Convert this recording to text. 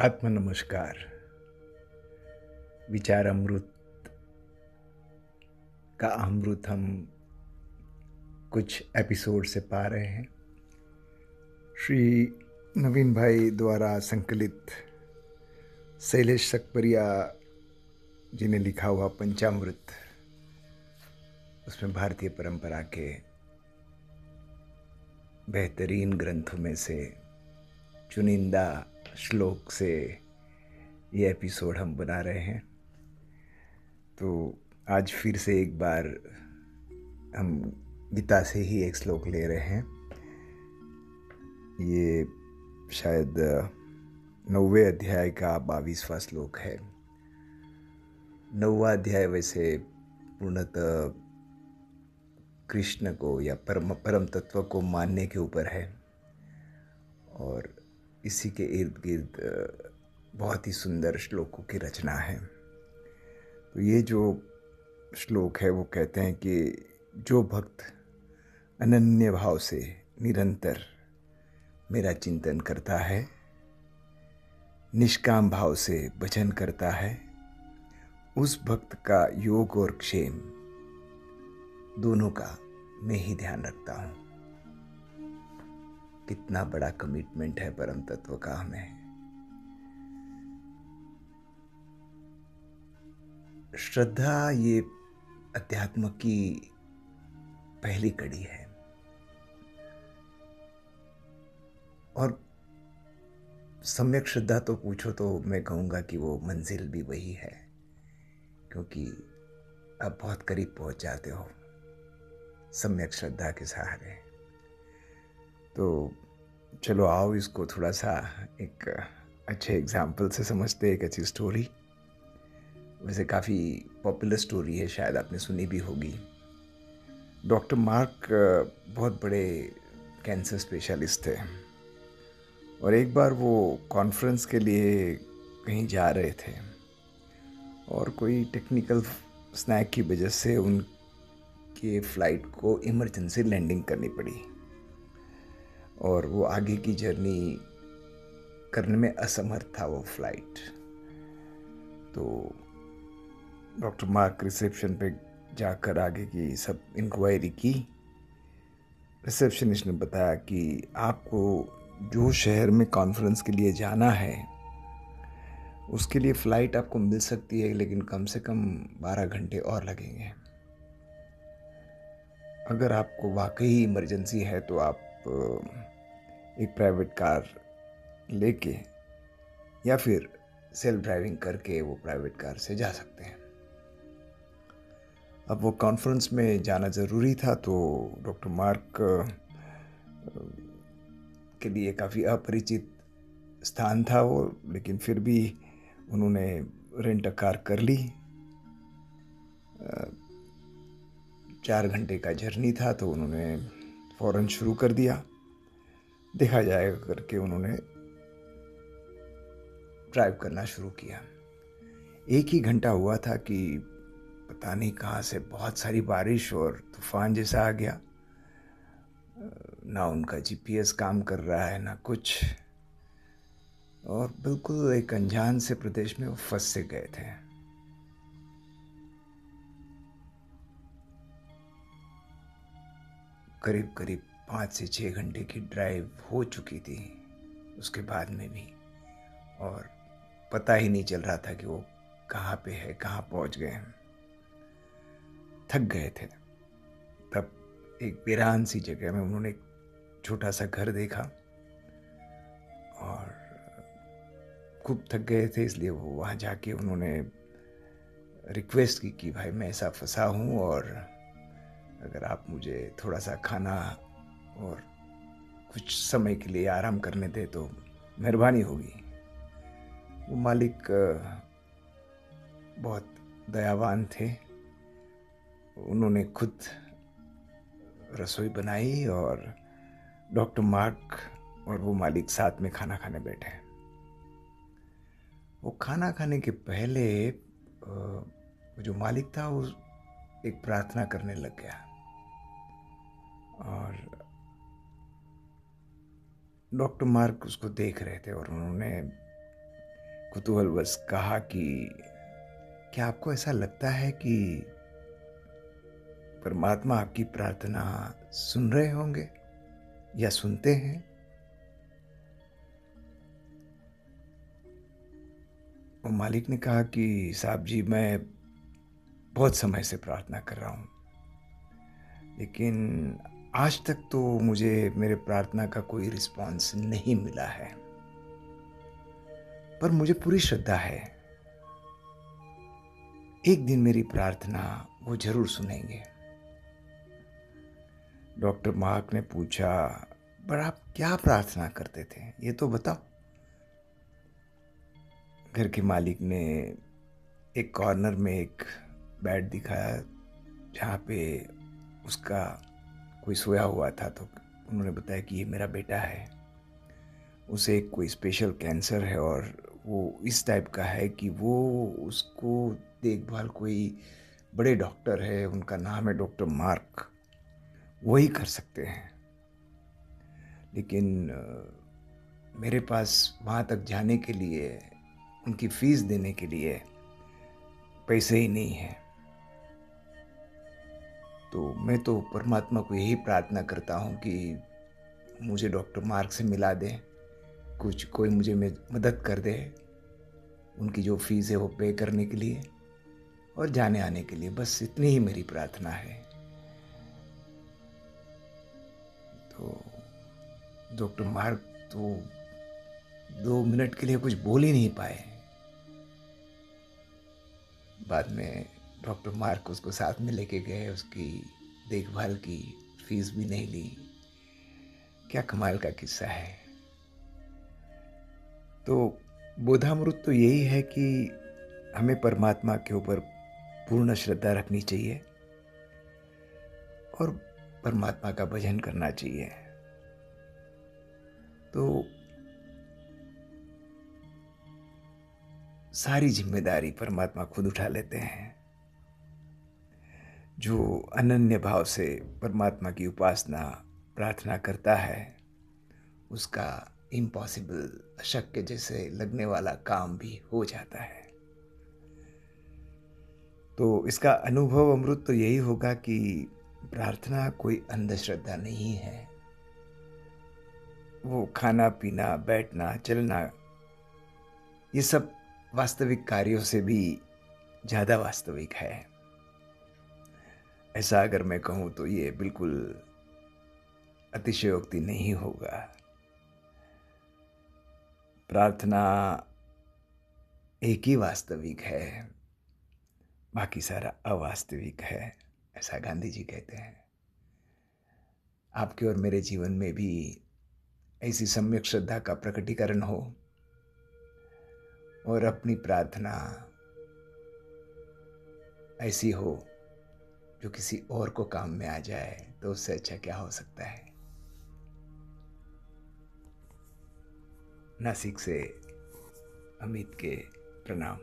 आत्म नमस्कार। विचार अमृत का अमृत हम कुछ एपिसोड से पा रहे हैं। श्री नवीन भाई द्वारा संकलित शैलेश सकपरिया जी ने लिखा हुआ पंचामृत, उसमें भारतीय परंपरा के बेहतरीन ग्रंथों में से चुनिंदा श्लोक से ये एपिसोड हम बना रहे हैं। तो आज फिर से एक बार हम गीता से ही एक श्लोक ले रहे हैं। ये शायद 9वें अध्याय का 22वां श्लोक है। 9वां अध्याय वैसे पूर्णतः कृष्ण को या परम तत्व को मानने के ऊपर है और इसी के इर्द गिर्द बहुत ही सुंदर श्लोकों की रचना है। तो ये जो श्लोक है वो कहते हैं कि जो भक्त अनन्य भाव से निरंतर मेरा चिंतन करता है, निष्काम भाव से भजन करता है, उस भक्त का योग और क्षेम दोनों का मैं ही ध्यान रखता हूँ। कितना बड़ा कमिटमेंट है परम तत्व का हमें। श्रद्धा ये अध्यात्म की पहली कड़ी है और सम्यक श्रद्धा तो पूछो तो मैं कहूँगा कि वो मंजिल भी वही है, क्योंकि आप बहुत करीब पहुँच जाते हो सम्यक श्रद्धा के सहारे। तो चलो आओ इसको थोड़ा सा एक अच्छे एग्जाम्पल से समझते, एक अच्छी स्टोरी। वैसे काफ़ी पॉपुलर स्टोरी है, शायद आपने सुनी भी होगी। डॉक्टर मार्क बहुत बड़े कैंसर स्पेशलिस्ट थे और एक बार वो कॉन्फ्रेंस के लिए कहीं जा रहे थे और कोई टेक्निकल स्नैक की वजह से उनके फ़्लाइट को इमरजेंसी लैंडिंग करनी पड़ी और वो आगे की जर्नी करने में असमर्थ था वो फ्लाइट। तो डॉक्टर मार्क रिसेप्शन पे जाकर आगे की सब इंक्वायरी की। रिसेप्शनिस्ट ने बताया कि आपको जो शहर में कॉन्फ्रेंस के लिए जाना है उसके लिए फ़्लाइट आपको मिल सकती है, लेकिन कम से कम 12 घंटे और लगेंगे। अगर आपको वाकई इमरजेंसी है तो आप एक प्राइवेट कार लेके या फिर सेल्फ ड्राइविंग करके वो प्राइवेट कार से जा सकते हैं। अब वो कॉन्फ्रेंस में जाना ज़रूरी था, तो डॉक्टर मार्क के लिए काफ़ी अपरिचित स्थान था वो, लेकिन फिर भी उन्होंने रेंट अ कार कर ली। 4 घंटे का जर्नी था तो उन्होंने फ़ौरन शुरू कर दिया। देखा जाएगा करके उन्होंने ड्राइव करना शुरू किया। एक ही घंटा हुआ था कि पता नहीं कहाँ से बहुत सारी बारिश और तूफान जैसा आ गया। ना उनका जीपीएस काम कर रहा है ना कुछ, और बिल्कुल एक अनजान से प्रदेश में वो फंस से गए थे। करीब करीब 5 से 6 घंटे की ड्राइव हो चुकी थी उसके बाद में भी, और पता ही नहीं चल रहा था कि वो कहाँ पे है, कहाँ पहुँच गए हैं। थक गए थे। तब एक वीरान सी जगह में उन्होंने एक छोटा सा घर देखा और खूब थक गए थे, इसलिए वो वहाँ जाके उन्होंने रिक्वेस्ट की कि भाई मैं ऐसा फंसा हूँ और अगर आप मुझे थोड़ा सा खाना और कुछ समय के लिए आराम करने दें तो मेहरबानी होगी। वो मालिक बहुत दयावान थे। उन्होंने खुद रसोई बनाई और डॉक्टर मार्क और वो मालिक साथ में खाना खाने बैठे। वो खाना खाने के पहले जो मालिक था वो एक प्रार्थना करने लग गया और डॉक्टर मार्क उसको देख रहे थे और उन्होंने कुतूहलवश कहा कि क्या आपको ऐसा लगता है कि परमात्मा आपकी प्रार्थना सुन रहे होंगे या सुनते हैं? और मालिक ने कहा कि साहब जी, मैं बहुत समय से प्रार्थना कर रहा हूँ, लेकिन आज तक तो मुझे मेरे प्रार्थना का कोई रिस्पॉन्स नहीं मिला है, पर मुझे पूरी श्रद्धा है एक दिन मेरी प्रार्थना वो जरूर सुनेंगे। डॉक्टर मार्क ने पूछा, पर आप क्या प्रार्थना करते थे, ये तो बताओ। घर के मालिक ने एक कॉर्नर में एक बेड दिखाया जहाँ पे उसका कोई सोया हुआ था, तो उन्होंने बताया कि ये मेरा बेटा है, उसे कोई स्पेशल कैंसर है और वो इस टाइप का है कि वो उसको देखभाल कोई बड़े डॉक्टर है, उनका नाम है डॉक्टर मार्क, वही कर सकते हैं। लेकिन मेरे पास वहाँ तक जाने के लिए, उनकी फीस देने के लिए पैसे ही नहीं है। तो मैं तो परमात्मा को यही प्रार्थना करता हूँ कि मुझे डॉक्टर मार्क से मिला दे, कुछ कोई मुझे मदद कर दे उनकी जो फीस है वो पे करने के लिए और जाने आने के लिए, बस इतनी ही मेरी प्रार्थना है। तो डॉक्टर मार्क तो 2 मिनट के लिए कुछ बोल ही नहीं पाए। बाद में डॉक्टर मार्क उसको साथ में लेके गए, उसकी देखभाल की, फीस भी नहीं ली। क्या कमाल का किस्सा है। तो बोधामृत तो यही है कि हमें परमात्मा के ऊपर पूर्ण श्रद्धा रखनी चाहिए और परमात्मा का भजन करना चाहिए। तो सारी जिम्मेदारी परमात्मा खुद उठा लेते हैं। जो अनन्य भाव से परमात्मा की उपासना प्रार्थना करता है, उसका इम्पॉसिबल, अशक्य जैसे लगने वाला काम भी हो जाता है। तो इसका अनुभव अमृत तो यही होगा कि प्रार्थना कोई अंधश्रद्धा नहीं है। वो खाना पीना, बैठना, चलना, ये सब वास्तविक कार्यों से भी ज़्यादा वास्तविक है। ऐसा अगर मैं कहूँ तो ये बिल्कुल अतिशयोक्ति नहीं होगा। प्रार्थना एक ही वास्तविक है, बाकी सारा अवास्तविक है, ऐसा गांधी जी कहते हैं। आपके और मेरे जीवन में भी ऐसी सम्यक श्रद्धा का प्रकटीकरण हो और अपनी प्रार्थना ऐसी हो जो किसी और को काम में आ जाए, तो उससे अच्छा क्या हो सकता है। नासिक से अमित के प्रणाम।